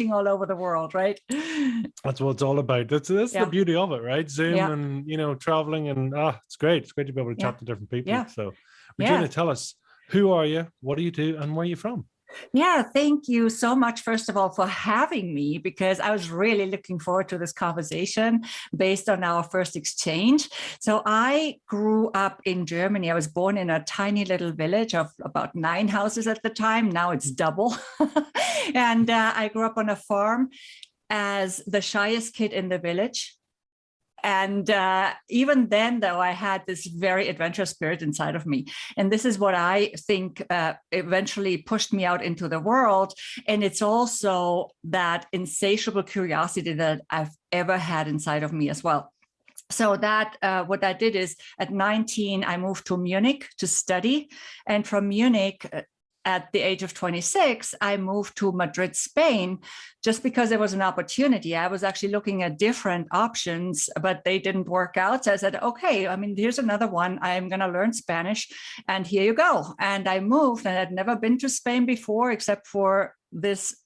all over the world, right? That's what it's all about. That's the beauty of it, right? Zoom and traveling, and it's great. It's great to be able to chat to different people. Yeah. So, Regina, tell us, who are you? What do you do? And where are you from? Yeah, thank you so much, first of all, for having me, because I was really looking forward to this conversation based on our first exchange. So I grew up in Germany. I was born in a tiny little village of about 9 houses at the time. Now it's double. And I grew up on a farm as the shyest kid in the village. And even then, though, I had this very adventurous spirit inside of me. And this is what I think eventually pushed me out into the world. And it's also that insatiable curiosity that I've ever had inside of me as well. So that what I did is at 19, I moved to Munich to study. And from Munich, at the age of 26, I moved to Madrid, Spain, just because there was an opportunity. I was actually looking at different options, but they didn't work out. So I said, okay, here's another one. I'm going to learn Spanish, and here you go. And I moved, and I'd never been to Spain before, except for this,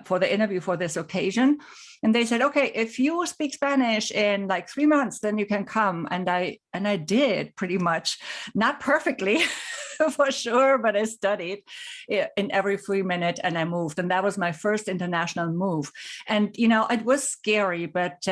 for the interview for this occasion. And they said, okay, if you speak Spanish in like 3 months, then you can come. And I did pretty much, not perfectly for sure, but I studied in every 3 minutes and I moved. And that was my first international move. And, it was scary, but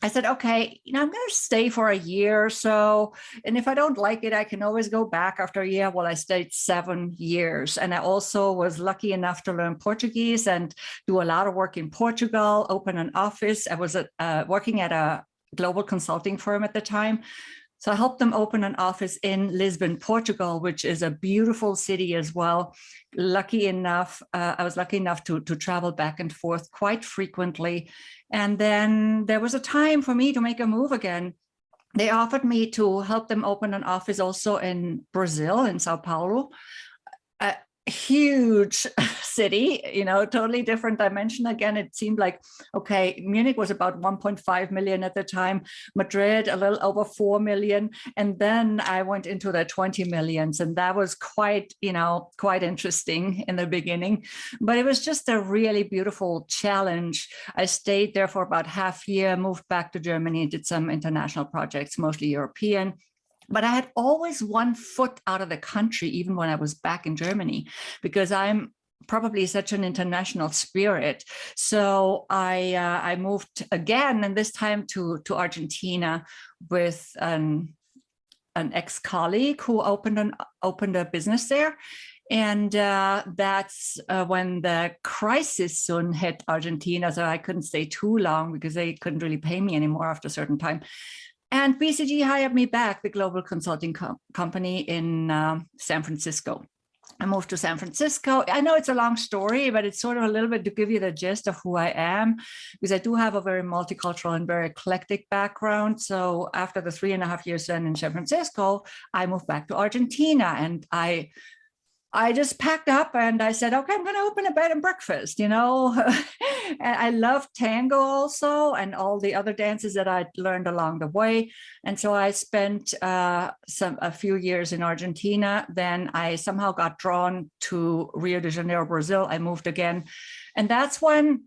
I said, okay, I'm going to stay for a year or so. And if I don't like it, I can always go back after a year. Well, I stayed 7 years. And I also was lucky enough to learn Portuguese and do a lot of work in Portugal, open an office. I was working at a global consulting firm at the time. So I helped them open an office in Lisbon, Portugal, which is a beautiful city as well. I was lucky enough to travel back and forth quite frequently. And then there was a time for me to make a move again. They offered me to help them open an office also in Brazil, in Sao Paulo. Huge city, totally different dimension. Again, it seemed like, okay, Munich was about 1.5 million at the time, Madrid a little over 4 million. And then I went into the 20 millions, and that was quite interesting in the beginning, but it was just a really beautiful challenge. I stayed there for about half a year, moved back to Germany, did some international projects, mostly European. But I had always one foot out of the country, even when I was back in Germany, because I'm probably such an international spirit. So I moved again, and this time to Argentina with an ex-colleague who opened a business there. And that's when the crisis soon hit Argentina. So I couldn't stay too long because they couldn't really pay me anymore after a certain time. And BCG hired me back, the global consulting company in San Francisco. I moved to San Francisco. I know it's a long story, but it's sort of a little bit to give you the gist of who I am, because I do have a very multicultural and very eclectic background. So after the 3.5 years then in San Francisco, I moved back to Argentina, and I just packed up and I said, okay, I'm going to open a bed and breakfast, And I love tango also, and all the other dances that I learned along the way. And so I spent a few years in Argentina. Then I somehow got drawn to Rio de Janeiro, Brazil. I moved again. And that's when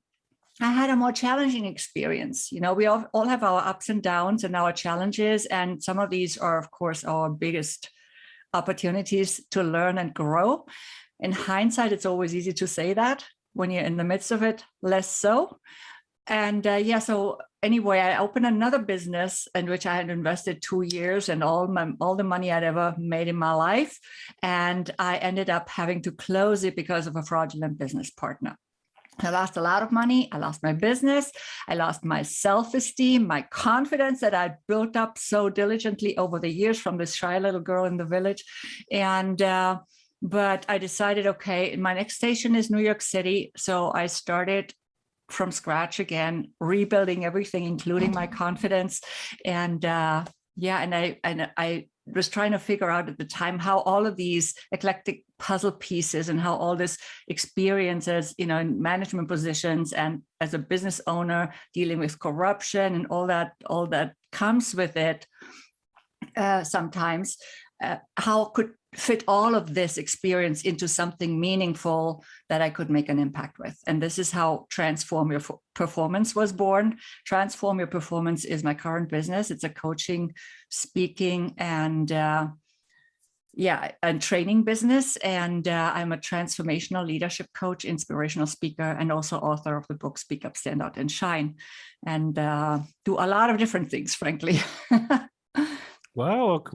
I had a more challenging experience. We all have our ups and downs and our challenges. And some of these are, of course, our biggest opportunities to learn and grow. In hindsight, it's always easy to say that. When you're in the midst of it, less so. And so anyway, I opened another business in which I had invested 2 years and all the money I'd ever made in my life. And I ended up having to close it because of a fraudulent business partner. I lost a lot of money. I lost my business. I lost my self-esteem, my confidence that I'd built up so diligently over the years from this shy little girl in the village. And but I decided, okay, my next station is New York City. So I started from scratch again, rebuilding everything, including my confidence. And I was trying to figure out at the time how all of these eclectic puzzle pieces and how all this experiences, in management positions and as a business owner dealing with corruption and all that comes with it sometimes, how could fit all of this experience into something meaningful that I could make an impact with. And this is how Transform Your Performance was born. Transform Your Performance is my current business. It's a coaching, speaking, and training business. And I'm a transformational leadership coach, inspirational speaker, and also author of the book Speak Up, Stand Out, and Shine, and do a lot of different things, frankly. Wow.